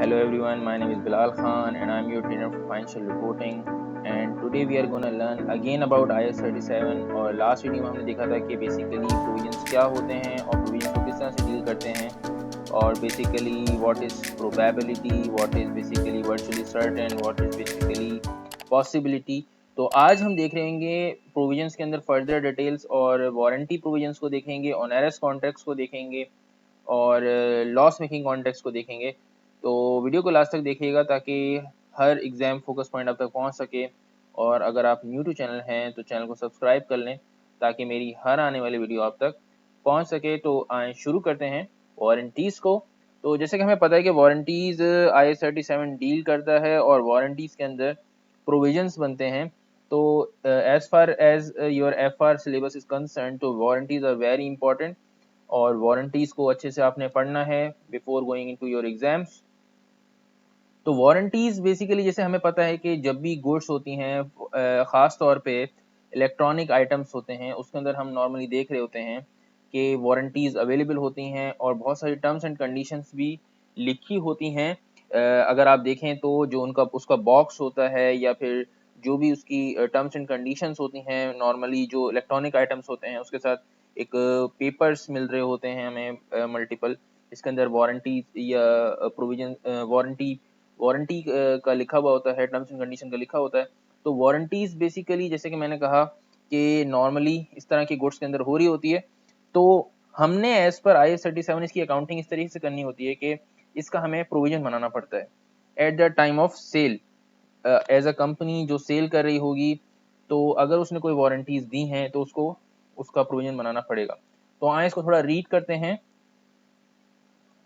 Hello everyone, my name is Bilal Khan and I'm your trainer for financial reporting. And today we are gonna learn again about IAS 37. और last video में हमने देखा था कि basically provisions क्या होते हैं और प्रोविजन को किस तरह से डील करते हैं, और basically what is probability, what is basically virtually certain, what is basically possibility. तो आज हम देख रहेंगे प्रोविजंस के अंदर फर्दर डिटेल्स, और वारंटी प्रोविजंस को देखेंगे, ऑनरस कॉन्ट्रैक्ट्स को देखेंगे और लॉस मेकिंग कॉन्ट्रैक्ट्स को देखेंगे। तो वीडियो को लास्ट तक देखिएगा ताकि हर एग्जाम फोकस पॉइंट आप तक पहुंच सके। और अगर आप न्यू टू चैनल हैं तो चैनल को सब्सक्राइब कर लें ताकि मेरी हर आने वाली वीडियो आप तक पहुंच सके। तो आए शुरू करते हैं वारंटीज़ को। तो जैसे कि हमें पता है कि वारंटीज़ IAS 37 डील करता है और वारंटीज़ के अंदर प्रोविजंस बनते हैं। तो as far as your FR syllabus is concern, तो वारंटीज़ आर वेरी इंपॉर्टेंट और वारंटीज़ को अच्छे से आपने पढ़ना है before going into your exams. तो वारंटीज़ बेसिकली जैसे हमें पता है कि जब भी गुड्स होती हैं, ख़ास तौर पे इलेक्ट्रॉनिक आइटम्स होते हैं, उसके अंदर हम नॉर्मली देख रहे होते हैं कि वारंटीज़ अवेलेबल होती हैं और बहुत सारी टर्म्स एंड कंडीशंस भी लिखी होती हैं। अगर आप देखें तो जो उनका उसका बॉक्स होता है या फिर जो भी उसकी टर्म्स एंड कंडीशंस होती हैं, नॉर्मली जो इलेक्ट्रॉनिक आइटम्स होते हैं उसके साथ एक पेपर्स मिल रहे होते हैं हमें मल्टीपल, इसके अंदर वारंटी या प्रोविजन वारंटी का लिखा हुआ होता है, टर्म्स एंड कंडीशन का लिखा होता है। तो वारंटीज बेसिकली जैसे कि मैंने कहा कि नॉर्मली इस तरह की गुड्स के अंदर हो रही होती है। तो हमने एज पर IAS 37 इसकी अकाउंटिंग इस तरीके से करनी होती है कि इसका हमें प्रोविजन बनाना पड़ता है at the time of sale. As a company जो सेल कर रही होगी, तो अगर उसने कोई वारंटीज दी हैं तो उसको उसका प्रोविजन बनाना पड़ेगा। तो आए इसको थोड़ा रीड करते हैं।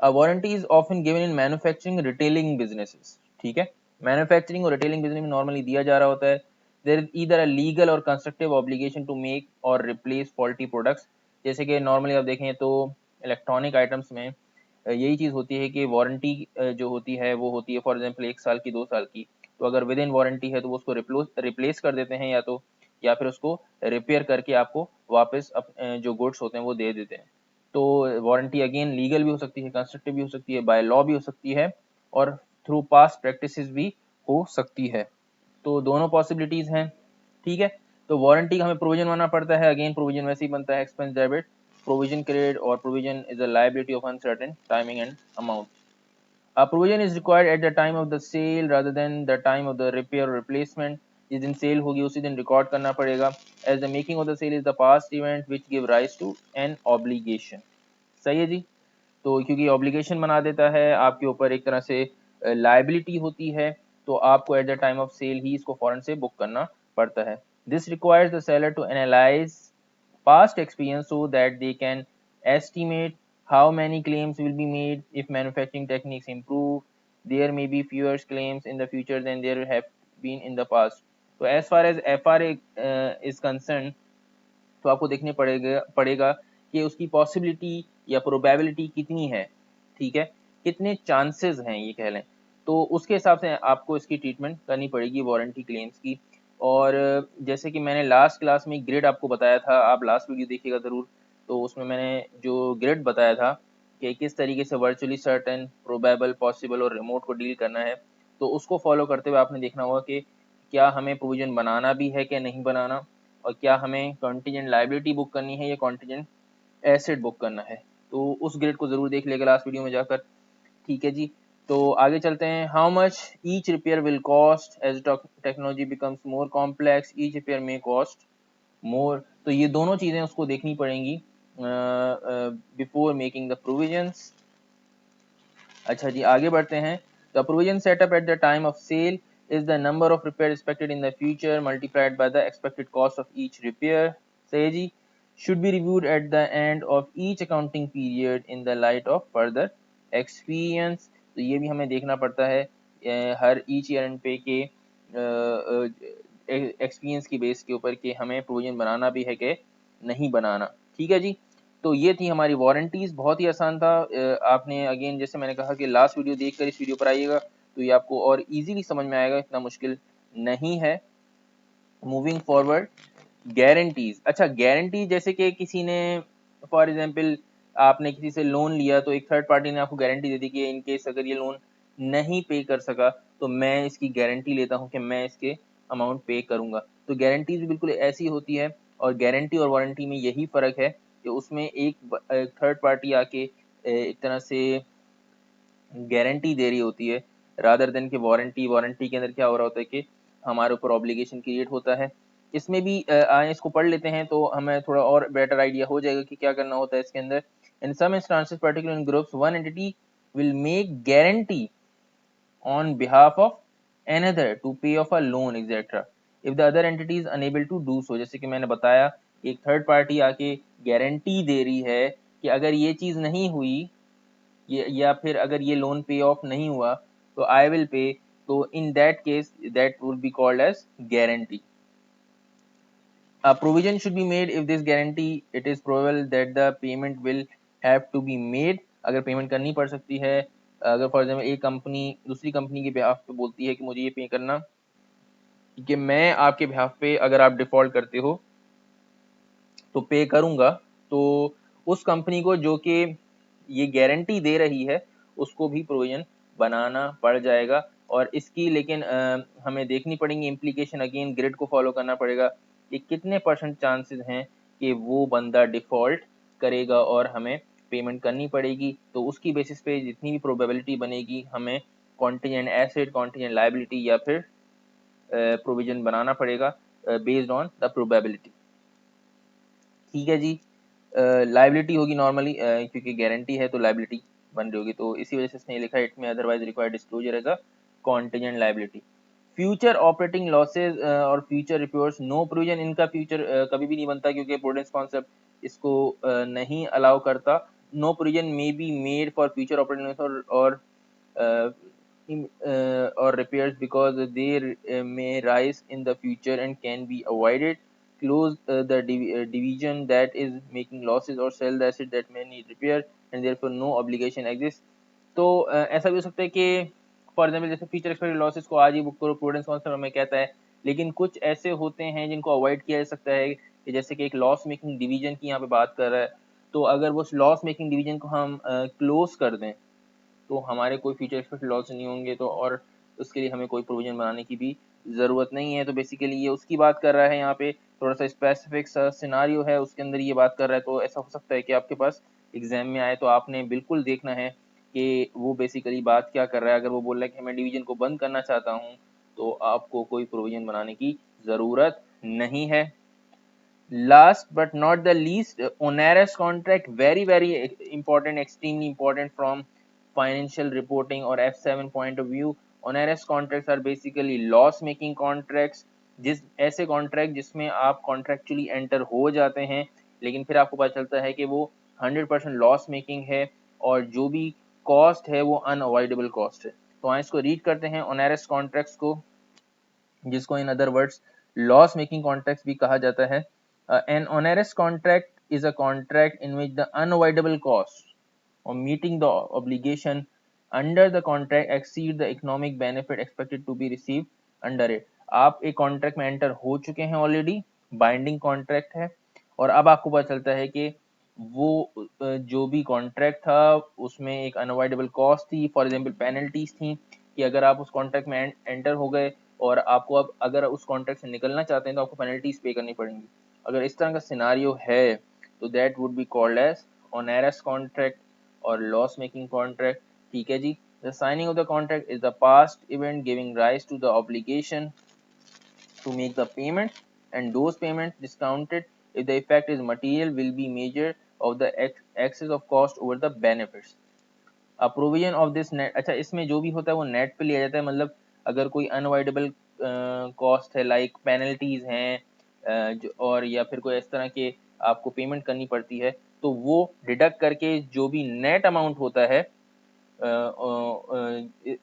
A warranty is often given in manufacturing retailing businesses. ठीक है, मैन्युफैक्चरिंग और रिटेलिंग बिजनेस में नॉर्मली दिया जा रहा होता है। There is either a legal और कंस्ट्रक्टिव ऑब्लिगेशन टू मेक और रिप्लेस फॉल्टी प्रोडक्ट्स। जैसे कि नॉर्मली आप देखें तो इलेक्ट्रॉनिक आइटम्स में यही चीज़ होती है कि वारंटी जो होती है वो होती है फॉर एग्जांपल 1 साल की, 2 साल की। तो अगर विद इन वारंटी है तो वो उसको रिप्लेस कर देते हैं या फिर उसको रिपेयर करके आपको वापस जो गुड्स होते हैं वो दे देते हैं। तो वारंटी अगेन लीगल भी हो सकती है, कंस्ट्रक्टिव भी हो सकती है, बाय लॉ भी हो सकती है और थ्रू पास्ट प्रैक्टिसेस भी हो सकती है। तो दोनों पॉसिबिलिटीज हैं। ठीक है, तो वारंटी का हमें प्रोविजन बनाना पड़ता है। अगेन प्रोविजन वैसे ही बनता है एक्सपेंस डेबिट, प्रोविजन क्रेडिट, और provision is a liability of uncertain timing and amount. A provision is required at the time of the sale rather than the time of the repair or replacement. जिस दिन cell होगी उसी दिन record करना पड़ेगा। As the making of the sale is the past event which give rise to an obligation. सही है जी। तो क्योंकि ऑब्लिगेशन बना देता है आपके ऊपर, एक तरह से लाइबिलिटी होती है, तो आपको at the time of sale ही इसको फौरन से बुक करना पड़ता है। This requires the seller to analyse past experience so that they can estimate how many claims will be made if manufacturing techniques improve. There may be fewer claims in the future than there have been in the past. तो as far as FRA is concerned, तो आपको देखने पड़ेगा कि उसकी possibility या probability कितनी है। ठीक है, कितने चांसेस हैं ये कह लें, तो उसके हिसाब से आपको इसकी ट्रीटमेंट करनी पड़ेगी वारंटी क्लेम्स की। और जैसे कि मैंने लास्ट क्लास में ग्रिड आपको बताया था, आप लास्ट वीडियो देखिएगा ज़रूर। तो उसमें मैंने जो ग्रिड बताया था कि किस तरीके से वर्चुअली सर्टेन, प्रोबेबल, पॉसिबल और रिमोट को डील करना है, तो उसको फॉलो करते हुए आपने देखना होगा कि क्या हमें प्रोविजन बनाना भी है क्या नहीं बनाना, और क्या हमें कॉन्टीजेंट लाइबिलिटी बुक करनी है या कॉन्टीजेंट एसेट बुक करना है। तो उस ग्रेड को जरूर देख लेगा लास्ट वीडियो में जाकर। ठीक है जी, तो आगे चलते हैं। How much each repair will cost as technology becomes more complex, each repair में कॉस्ट मोर। तो ये दोनों चीजें उसको देखनी पड़ेंगी बिफोर मेकिंग द प्रोविजंस। अच्छा जी, आगे बढ़ते हैं। The provision setup at the time of sale is the number of repair expected in the future multiplied by the expected cost of each repair. सही है जी। Should be reviewed at the end of each accounting period in the light of further experience. तो ये भी हमें देखना पड़ता है हर each year end पे के एक्सपीरियंस की बेस के ऊपर कि हमें प्रोविजन बनाना भी है कि नहीं बनाना। ठीक है जी, तो ये थी हमारी वारंटीज। बहुत ही आसान था। आपने अगेन जैसे मैंने कहा कि लास्ट वीडियो देखकर इस वीडियो पर आइएगा तो ये आपको और इजीली समझ में आएगा, इतना मुश्किल नहीं है। Moving forward, guarantees. अच्छा, गारंटी जैसे कि किसी ने फॉर एग्जांपल आपने किसी से लोन लिया तो एक थर्ड पार्टी ने आपको गारंटी दे दी कि इन केस अगर ये लोन नहीं पे कर सका तो मैं इसकी गारंटी लेता हूँ कि मैं इसके अमाउंट पे करूँगा। तो गारंटीज भी बिल्कुल ऐसी होती है, और गारंटी और वारंटी में यही फ़र्क है कि उसमें एक थर्ड पार्टी आके एक तरह से गारंटी दे रही होती है, रादर देन कि वारंटी के अंदर क्या हो रहा होता है कि हमारे ऊपर ऑब्लिगेशन क्रिएट होता है। इसमें भी आए इसको पढ़ लेते हैं तो हमें थोड़ा और बेटर आइडिया हो जाएगा कि क्या करना होता है इसके अंदर। In some instances particular in groups one entity will make guarantee on behalf of another to pay off a loan etc. if the other entity is unable to do so। जैसे कि मैंने बताया, एक थर्ड पार्टी आके guarantee दे रही है कि अगर ये चीज़ नहीं हुई या फिर अगर ये लोन पे ऑफ नहीं हुआ तो आई विल पे, तो in that case that would be called as guarantee. A provision should be made if this guarantee it is probable that the payment will have to be made। अगर payment करनी पड़ सकती है, अगर for example एक company दूसरी company के behalf पे बोलती है कि मुझे ये पे करना, कि मैं आपके बिहाफ पे अगर आप डिफॉल्ट करते हो तो पे करूंगा, तो उस कंपनी को जो कि ये गारंटी दे रही है उसको भी प्रोविजन बनाना पड़ जाएगा। और इसकी लेकिन हमें देखनी पड़ेंगी इम्प्लीकेशन, अगेन ग्रिड को फॉलो करना पड़ेगा कि कितने % चांसेस हैं कि वो बंदा डिफ़ॉल्ट करेगा और हमें पेमेंट करनी पड़ेगी। तो उसकी बेसिस पे जितनी भी प्रोबेबिलिटी बनेगी हमें कॉन्टिजेंट एसेट, कॉन्टिजेंट लायबिलिटी या फिर प्रोविजन बनाना पड़ेगा बेस्ड ऑन द प्रोबेबिलिटी। ठीक है जी, लायबिलिटी होगी नॉर्मली, क्योंकि गारंटी है तो लायबिलिटी बन रही होगी, तो इसी वजह से इसने लिखा है इट में otherwise required disclosure as a contingent liability. Future operating losses और फ्यूचर रिपोर्ट्स नो प्रोविजन, इनका फ्यूचर कभी भी नहीं बनता क्योंकि प्रूडेंस कॉन्सेप्ट इसको नहीं अलाउ करता। No provision may be made for future operating or repairs because they may rise in the future and can be avoided। Close the division that is making losses or sell the asset that may need repair and therefore no obligation exists। तो ऐसा भी हो सकता है कि for example जैसे future expected losses को आज ही बुक करो, प्रूडेंस कॉन्सेप्ट हमें कहता है, लेकिन कुछ ऐसे होते हैं जिनको अवॉइड किया जा सकता है कि जैसे कि एक लॉस मेकिंग डिवीजन की यहाँ पे बात कर रहा है, तो अगर वो लॉस मेकिंग डिवीजन को हम क्लोज कर दें तो हमारे कोई फ्यूचर एक्सपेक्टेड लॉस नहीं होंगे, तो और उसके लिए हमें कोई प्रोविजन बनाने की भी ज़रूरत नहीं है। तो बेसिकली ये उसकी बात कर रहा है, यहाँ पे थोड़ा सा स्पेसिफिक सा सिनारियो है उसके अंदर ये बात कर रहा है। तो ऐसा हो सकता है कि आपके पास एग्जाम में आए तो आपने बिल्कुल देखना है कि वो बेसिकली बात क्या कर रहा है। अगर वो बोल रहा है कि मैं डिवीजन को बंद करना चाहता हूँ तो आपको कोई प्रोविजन बनाने की ज़रूरत नहीं है। Last but not the least, onerous contract, very important, extremely important from financial reporting or F7 point of view। Onerous contracts are basically loss making contracts, जिस ऐसे कॉन्ट्रैक्ट जिसमें आप कॉन्ट्रेक्चुअली एंटर हो जाते हैं लेकिन फिर आपको पता चलता है कि वो 100% लॉस मेकिंग है और जो भी कॉस्ट है वो अनअवॉइडेबल कॉस्ट है। तो आइए इसको रीड करते हैं onerous contracts को, जिसको in other words loss making contracts भी कहा जाता है। An onerous contract is a contract in which the unavoidable costs of meeting the obligation under the contract exceed the economic benefit expected to be received under it। आप एक contract में enter हो चुके हैं ऑलरेडी, बाइंडिंग कॉन्ट्रैक्ट है, और अब आपको पता चलता है कि वो जो भी कॉन्ट्रैक्ट था उसमें एक अनअवॉइडेबल कॉस्ट थी, फॉर एग्जांपल पेनल्टीज थी कि अगर आप उस कॉन्ट्रैक्ट में एंटर हो गए और आपको अब अगर उस कॉन्ट्रैक्ट से निकलना चाहते हैं तो आपको पेनल्टीज पे करनी पड़ेंगी। अगर इस तरह का सिनारियो है तो that would be called as onerous contract और लॉस मेकिंग कॉन्ट्रैक्ट। ठीक है जी, the signing of the contract is the past event giving rise to the obligation to make the payment, and those payments discounted if the effect is material will be measure of the excess of cost over the benefits। Provision of this net, अच्छा इसमें जो भी होता है वो net पे लिया जाता है, मतलब अगर कोई अनअवॉइडेबल कॉस्ट है लाइक पेनल्टीज हैं और या फिर कोई इस तरह के आपको पेमेंट करनी पड़ती है तो वो डिडक्ट करके जो भी नेट अमाउंट होता है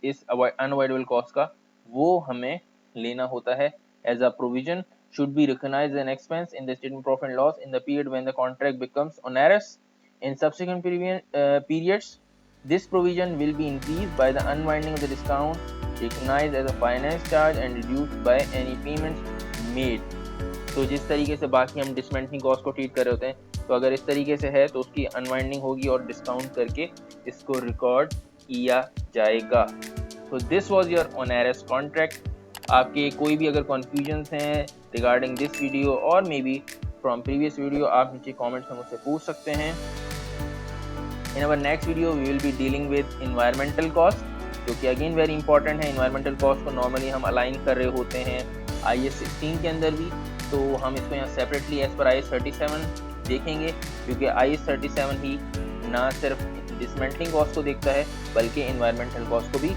इस अनअवॉइडेबल कॉस्ट का वो हमें लेना होता है as a provision should be recognized as an expense in the statement of profit and loss in the period when the contract becomes onerous। In subsequent periods this provision will be increased by the unwinding of the discount recognized as a finance charge and reduced by any payments made। तो जिस तरीके से बाकी हम dismantling cost को treat कर रहे होते हैं, तो अगर इस तरीके से है तो उसकी अनवाइंडिंग होगी और डिस्काउंट करके इसको रिकॉर्ड किया जाएगा। तो दिस वाज योर ओनेरस कॉन्ट्रैक्ट। आपके कोई भी अगर कन्फ्यूजन्स हैं रिगार्डिंग दिस वीडियो और maybe from previous video, आप नीचे कमेंट्स में मुझसे पूछ सकते हैं। In our next video we will be dealing with environmental cost, जो कि अगेन वेरी इंपॉर्टेंट है। इन्वायरमेंटल कॉस्ट को नॉर्मली हम अलाइन कर रहे होते हैं IAS 16 के अंदर भी, तो हम इसको यहाँ सेपरेटली एज पर IAS 37 देखेंगे, क्योंकि IAS 37 ही ना सिर्फ डिसमेंटलिंग कॉस्ट को देखता है बल्कि इन्वायरमेंटल कॉस्ट को भी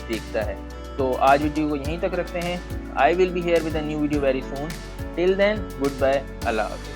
देखता है। तो आज वीडियो को यहीं तक रखते हैं। I will be here with a new video very soon. Till then good bye, अल्लाह हाफ़िज़।